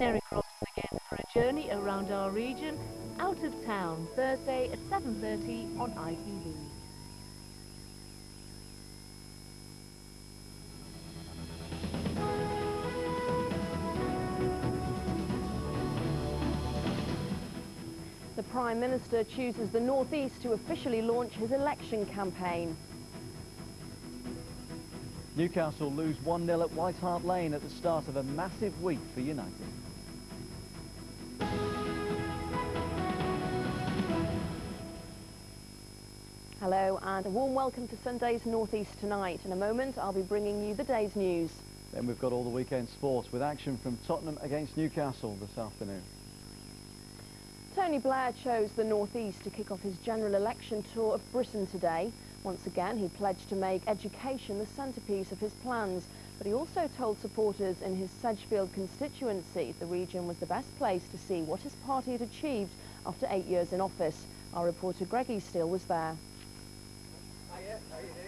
Eric Robson again for a journey around our region, out of town, Thursday at 7:30 on ITV. The Prime Minister chooses the North East to officially launch his election campaign. Newcastle lose 1-0 at White Hart Lane at the start of a massive week for United. Hello and a warm welcome to Sunday's North East Tonight. In a moment I'll be bringing you the day's news. Then we've got all the weekend sports with action from Tottenham against Newcastle this afternoon. Tony Blair chose the North East to kick off his general election tour of Britain today. Once again, he pledged to make education the centrepiece of his plans, but he also told supporters in his Sedgefield constituency the region was the best place to see what his party had achieved after 8 years in office. Our reporter Greg Eastill was there.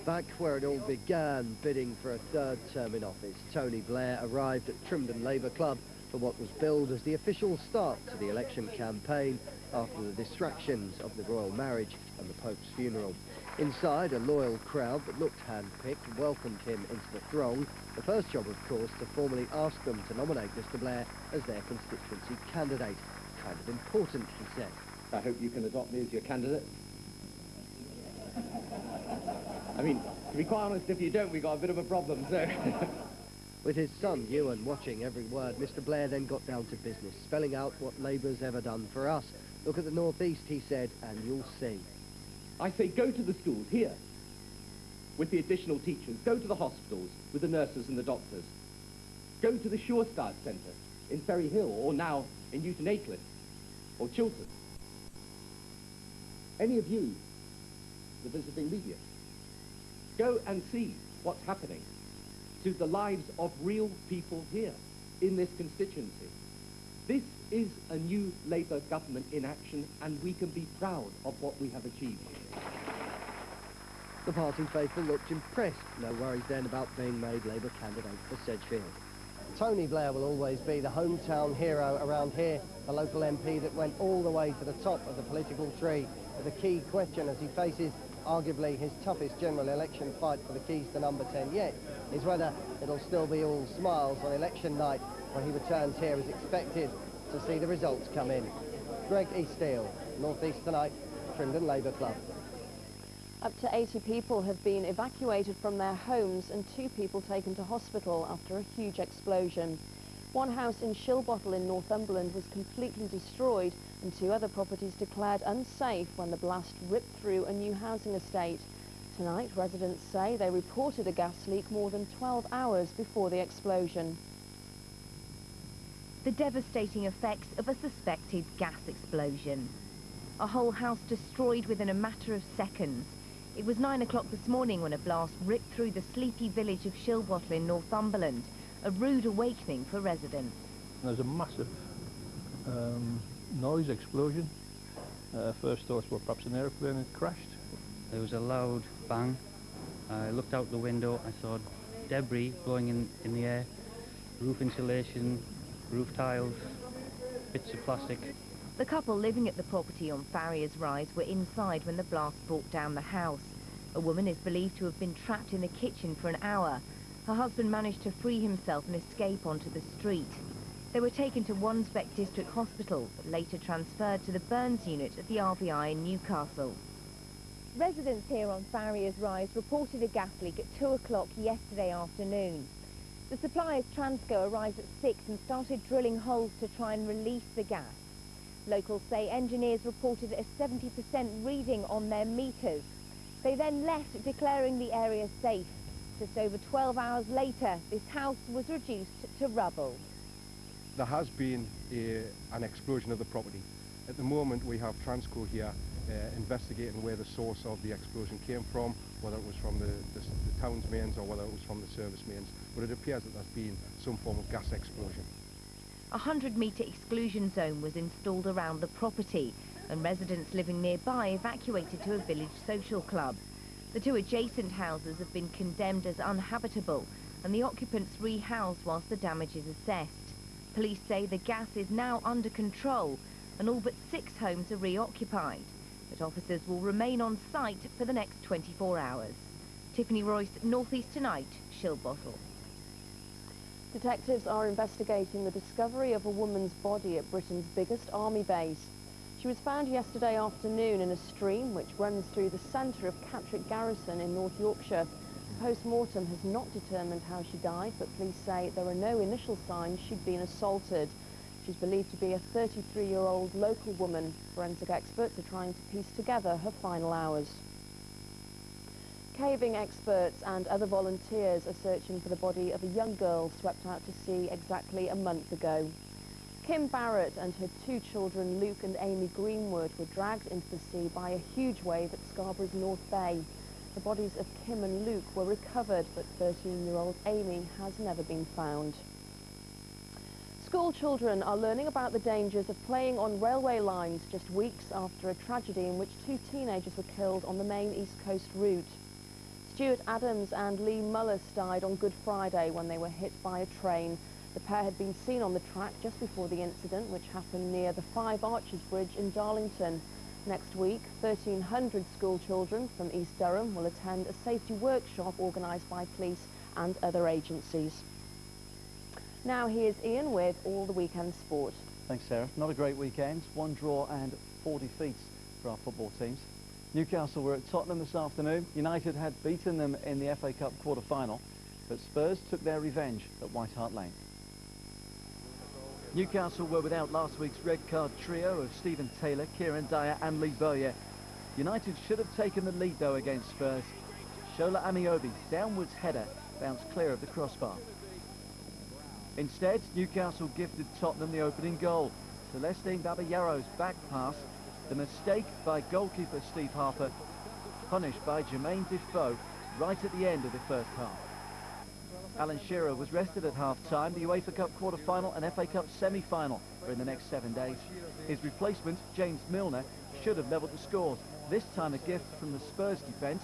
Back where it all began, bidding for a third term in office, Tony Blair arrived at Trimdon Labour Club for what was billed as the official start to the election campaign after the distractions of the royal marriage and the Pope's funeral. Inside, a loyal crowd that looked hand-picked welcomed him into the throng. The first job, of course, to formally ask them to nominate Mr Blair as their constituency candidate. Kind of important, he said. I hope you can adopt me as your candidate. I mean, to be quite honest, if you don't, we've got a bit of a problem, so... With his son, Ewan, watching every word, Mr Blair then got down to business, spelling out what Labour's ever done for us. Look at the North East, he said, and you'll see. I say go to the schools here with the additional teachers. Go to the hospitals with the nurses and the doctors. Go to the Sure Start Centre in Ferry Hill, or now in Newton Aycliffe or Chiltern. Any of you, the visiting media, go and see what's happening to the lives of real people here in this constituency. This is a new Labour government in action, and we can be proud of what we have achieved. The party faithful looked impressed. No worries then about being made Labour candidate for Sedgefield. Tony Blair will always be the hometown hero around here, the local MP that went all the way to the top of the political tree. But the key question as he faces arguably his toughest general election fight for the keys to number 10 yet is whether it'll still be all smiles on election night when he returns here as expected to see the results come in. Greg Eastill, North East Tonight, Trimdon Labour Club. Up to 80 people have been evacuated from their homes and 2 people taken to hospital after a huge explosion. One house in Shilbottle in Northumberland was completely destroyed and 2 other properties declared unsafe when the blast ripped through a new housing estate. Tonight, residents say they reported a gas leak more than 12 hours before the explosion. The devastating effects of a suspected gas explosion. A whole house destroyed within a matter of seconds. It was 9 o'clock this morning when a blast ripped through the sleepy village of Shilbottle in Northumberland, a rude awakening for residents. There's a massive noise explosion. First thoughts were perhaps an aeroplane had crashed. There was a loud bang. I looked out the window, I saw debris blowing in the air, roof insulation, roof tiles, bits of plastic. The couple living at the property on Farrier's Rise were inside when the blast brought down the house. A woman is believed to have been trapped in the kitchen for an hour. Her husband managed to free himself and escape onto the street. They were taken to Wansbeck District Hospital, but later transferred to the burns unit at the RVI in Newcastle. Residents here on Farrier's Rise reported a gas leak at 2 o'clock yesterday afternoon. The supplier's Transco arrived at 6 and started drilling holes to try and release the gas. Locals say engineers reported a 70% reading on their meters. They then left, declaring the area safe. Just over 12 hours later, this house was reduced to rubble. There has been an explosion of the property. At the moment we have Transco here investigating where the source of the explosion came from, whether it was from the town's mains or whether it was from the service mains, but it appears that there's been some form of gas explosion. A 100-metre exclusion zone was installed around the property, and residents living nearby evacuated to a village social club. The 2 adjacent houses have been condemned as uninhabitable, and the occupants rehoused whilst the damage is assessed. Police say the gas is now under control and all but 6 homes are reoccupied. But officers will remain on site for the next 24 hours. Tiffany Royce, North East Tonight, Shilbottle. Detectives are investigating the discovery of a woman's body at Britain's biggest army base. She was found yesterday afternoon in a stream which runs through the centre of Catterick Garrison in North Yorkshire. The post-mortem has not determined how she died, but police say there are no initial signs she'd been assaulted. She's believed to be a 33-year-old local woman. Forensic experts are trying to piece together her final hours. Caving experts and other volunteers are searching for the body of a young girl swept out to sea exactly a month ago. Kim Barrett and her 2 children, Luke and Amy Greenwood, were dragged into the sea by a huge wave at Scarborough's North Bay. The bodies of Kim and Luke were recovered, but 13-year-old Amy has never been found. School children are learning about the dangers of playing on railway lines just weeks after a tragedy in which 2 teenagers were killed on the main East Coast route. Stuart Adams and Lee Mullis died on Good Friday when they were hit by a train. The pair had been seen on the track just before the incident, which happened near the Five Arches Bridge in Darlington. Next week, 1,300 school children from East Durham will attend a safety workshop organised by police and other agencies. Now here's Ian with all the weekend sport. Thanks, Sarah. Not a great weekend. 1 draw and 4 defeats for our football teams. Newcastle were at Tottenham this afternoon. United had beaten them in the FA Cup quarter-final, but Spurs took their revenge at White Hart Lane. Newcastle were without last week's red card trio of Stephen Taylor, Kieran Dyer and Lee Bowyer. United should have taken the lead though against Spurs. Shola Amiobi's downwards header bounced clear of the crossbar. Instead, Newcastle gifted Tottenham the opening goal. Celestine Babayaro's back pass, the mistake by goalkeeper Steve Harper, punished by Jermaine Defoe right at the end of the first half. Alan Shearer was rested at half-time. The UEFA Cup quarter-final and FA Cup semi-final are in the next 7 days. His replacement, James Milner, should have levelled the scores. This time a gift from the Spurs defence.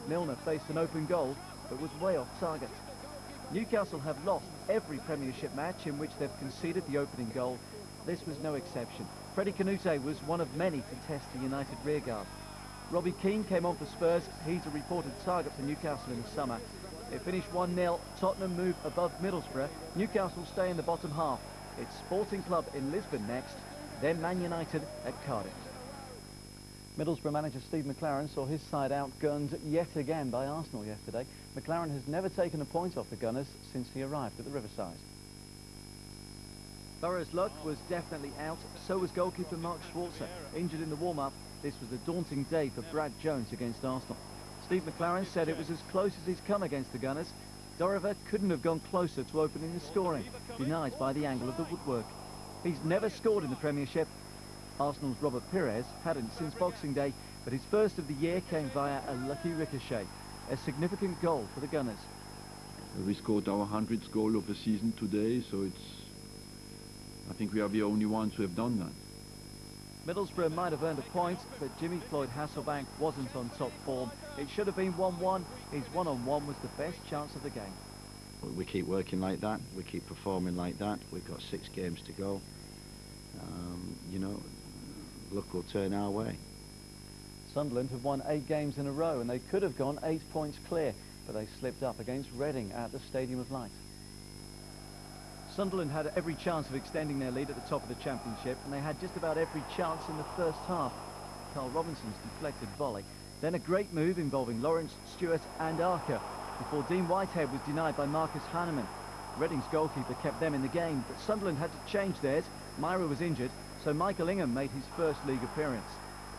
Milner faced an open goal, but was way off target. Newcastle have lost every Premiership match in which they've conceded the opening goal. This was no exception. Freddie Canute was one of many to test the United rearguard. Robbie Keane came on for Spurs. He's a reported target for Newcastle in the summer. It finished 1-0. Tottenham move above Middlesbrough. Newcastle stay in the bottom half. It's Sporting Club in Lisbon next, then Man United at Cardiff. Middlesbrough manager Steve McLaren saw his side outgunned yet again by Arsenal yesterday. McLaren has never taken a point off the Gunners since he arrived at the Riverside. Borough's luck was definitely out, so was goalkeeper Mark Schwarzer. Injured in the warm-up, this was a daunting day for Brad Jones against Arsenal. Steve McLaren said it was as close as he's come against the Gunners. Doriver couldn't have gone closer to opening the scoring, denied by the angle of the woodwork. He's never scored in the Premiership. Arsenal's Robert Pires hadn't since Boxing Day, but his first of the year came via a lucky ricochet, a significant goal for the Gunners. We scored our 100th goal of the season today, so I think we are the only ones who have done that. Middlesbrough might have earned a point, but Jimmy Floyd Hasselbank wasn't on top form. It should have been 1-1. His one-on-one was the best chance of the game. We keep working like that. We keep performing like that. We've got 6 games to go. You know, luck will turn our way. Sunderland have won 8 games in a row, and they could have gone 8 points clear, but they slipped up against Reading at the Stadium of Light. Sunderland had every chance of extending their lead at the top of the Championship, and they had just about every chance in the first half. Carl Robinson's deflected volley, then a great move involving Lawrence, Stewart and Archer, before Dean Whitehead was denied by Marcus Hahnemann. Reading's goalkeeper kept them in the game, but Sunderland had to change theirs. Myra was injured, so Michael Ingham made his first league appearance.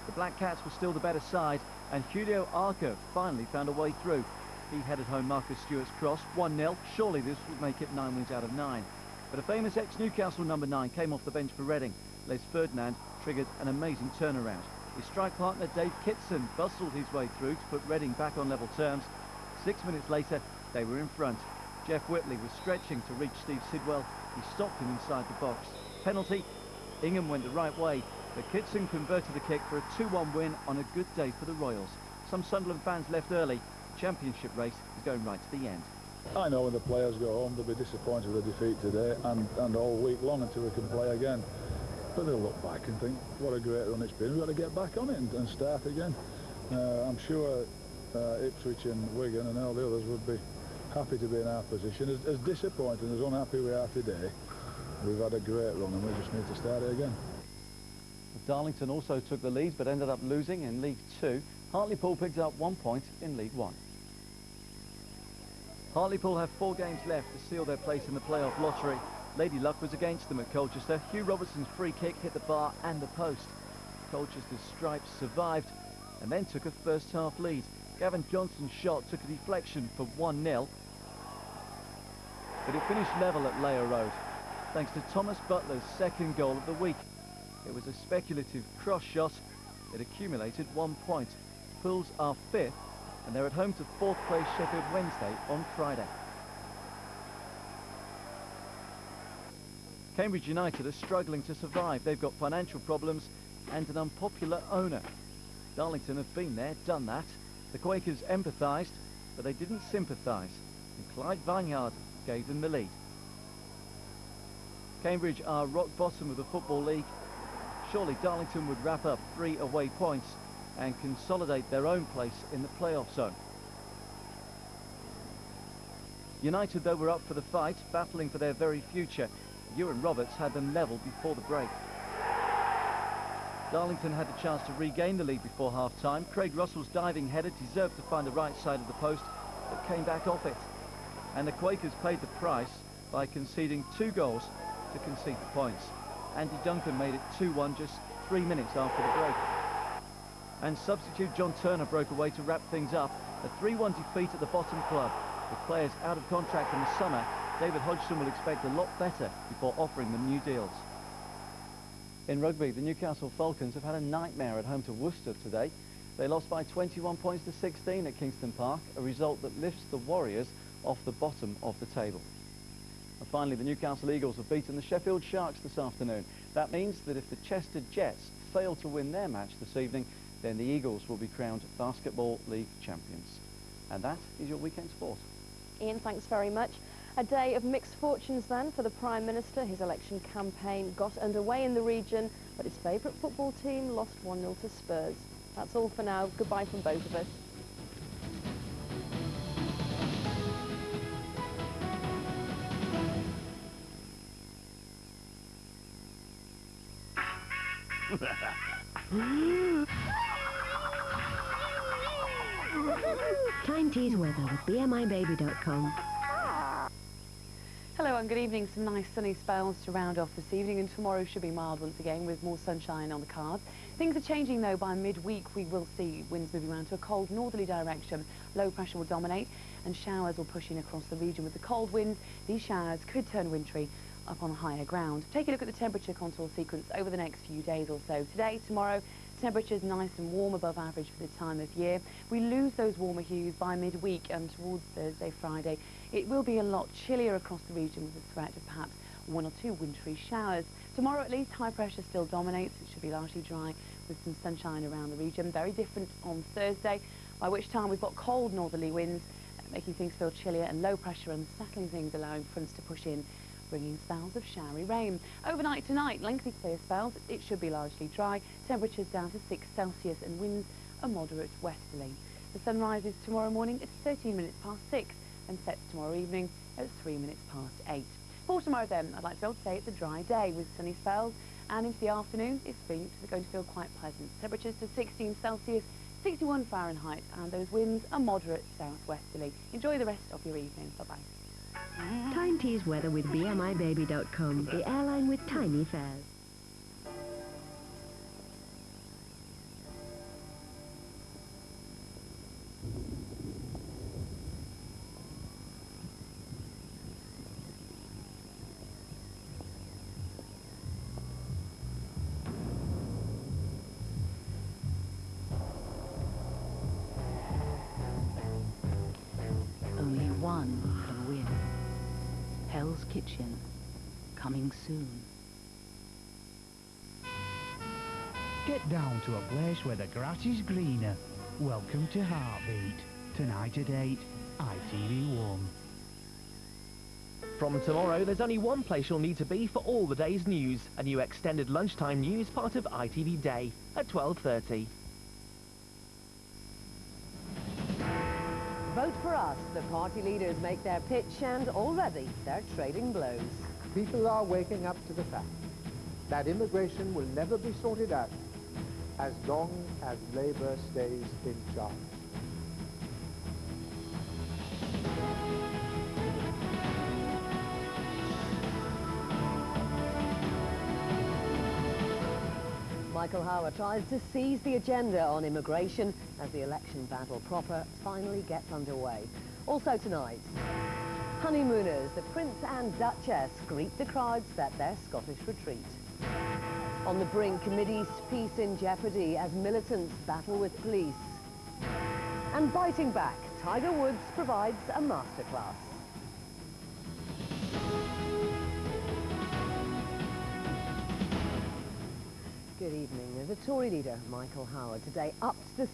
The Black Cats were still the better side, and Julio Archer finally found a way through. He headed home Marcus Stewart's cross, 1-0. Surely this would make it 9 wins out of 9. But a famous ex-Newcastle number 9 came off the bench for Reading. Les Ferdinand triggered an amazing turnaround. His strike partner Dave Kitson bustled his way through to put Reading back on level terms. 6 minutes later, they were in front. Jeff Whitley was stretching to reach Steve Sidwell. He stopped him inside the box. Penalty. Ingham went the right way, but Kitson converted the kick for a 2-1 win on a good day for the Royals. Some Sunderland fans left early. The Championship race is going right to the end. I know when the players go home, they'll be disappointed with the defeat today and all week long until we can play again. But they'll look back and think, what a great run it's been. We've got to get back on it and start again. I'm sure Ipswich and Wigan and all the others would be happy to be in our position. As disappointed, as unhappy we are today, we've had a great run and we just need to start it again. Darlington also took the lead but ended up losing in League 2. Hartlepool picked up 1 point in League 1. Hartlepool have 4 games left to seal their place in the playoff lottery. Lady Luck was against them at Colchester. Hugh Robertson's free kick hit the bar and the post. Colchester's stripes survived and then took a first-half lead. Gavin Johnson's shot took a deflection for 1-0, but it finished level at Layer Road, thanks to Thomas Butler's second goal of the week. It was a speculative cross shot. It accumulated 1 point. Pools are 5th, and they're at home to 4th place Sheffield Wednesday on Friday. Cambridge United are struggling to survive. They've got financial problems and an unpopular owner. Darlington have been there, done that. The Quakers empathised, but they didn't sympathise, and Clyde Vineyard gave them the lead. Cambridge are rock bottom of the Football League. Surely Darlington would wrap up 3 away points and consolidate their own place in the playoff zone. United, though, were up for the fight, battling for their very future. Ewan Roberts had them level before the break. Darlington had the chance to regain the lead before half-time. Craig Russell's diving header deserved to find the right side of the post, but came back off it. And the Quakers paid the price by conceding 2 goals to concede the points. Andy Duncan made it 2-1 just 3 minutes after the break. And substitute John Turner broke away to wrap things up. A 3-1 defeat at the bottom club. With players out of contract in the summer, David Hodgson will expect a lot better before offering them new deals. In rugby, the Newcastle Falcons have had a nightmare at home to Worcester today. They lost by 21 points to 16 at Kingston Park, a result that lifts the Warriors off the bottom of the table. And finally, the Newcastle Eagles have beaten the Sheffield Sharks this afternoon. That means that if the Chester Jets fail to win their match this evening, then the Eagles will be crowned Basketball League champions. And that is your weekend sport. Ian, thanks very much. A day of mixed fortunes then for the Prime Minister. His election campaign got underway in the region, but his favourite football team lost 1-0 to Spurs. That's all for now. Goodbye from both of us. Time Tees weather with BMIBaby.com. Hello and good evening. Some nice sunny spells to round off this evening, and tomorrow should be mild once again with more sunshine on the cards. Things are changing though. By midweek we will see winds moving around to a cold northerly direction. Low pressure will dominate and showers will push in across the region. With the cold winds, these showers could turn wintry up on higher ground. Take a look at the temperature contour sequence over the next few days or so. Today, tomorrow, temperatures nice and warm, above average for the time of year. We lose those warmer hues by midweek, and towards Thursday, Friday, it will be a lot chillier across the region with the threat of perhaps 1 or 2 wintry showers. Tomorrow at least, high pressure still dominates. It should be largely dry with some sunshine around the region. Very different on Thursday, by which time we've got cold northerly winds, making things feel chillier, and low pressure unsettling things, allowing fronts to push in, bringing spells of showery rain. Overnight tonight, lengthy clear spells. It should be largely dry. Temperatures down to 6 Celsius and winds a moderate westerly. The sun rises tomorrow morning at 13 minutes past 6 and sets tomorrow evening at 3 minutes past 8. For tomorrow then, I'd like to be able to say it's a dry day with sunny spells, and into the afternoon it's going to feel quite pleasant. Temperatures to 16 Celsius, 61 Fahrenheit, and those winds are moderate southwesterly. Enjoy the rest of your evening. Bye-bye. Time Tees weather with BMIBaby.com, the airline with tiny fares. Only one can win. Hell's Kitchen, coming soon. Get down to a place where the grass is greener. Welcome to Heartbeat. Tonight at 8, ITV1. From tomorrow, there's only one place you'll need to be for all the day's news. A new extended lunchtime news part of ITV Day at 12:30. Vote for us. The party leaders make their pitch and already they're trading blows. People are waking up to the fact that immigration will never be sorted out as long as Labour stays in charge. Michael Howard tries to seize the agenda on immigration as the election battle proper finally gets underway. Also tonight, honeymooners, the Prince and Duchess greet the crowds at their Scottish retreat. On the brink, Mideast peace in jeopardy as militants battle with police. And biting back, Tiger Woods provides a masterclass. Good evening. The Tory leader, Michael Howard, today upped the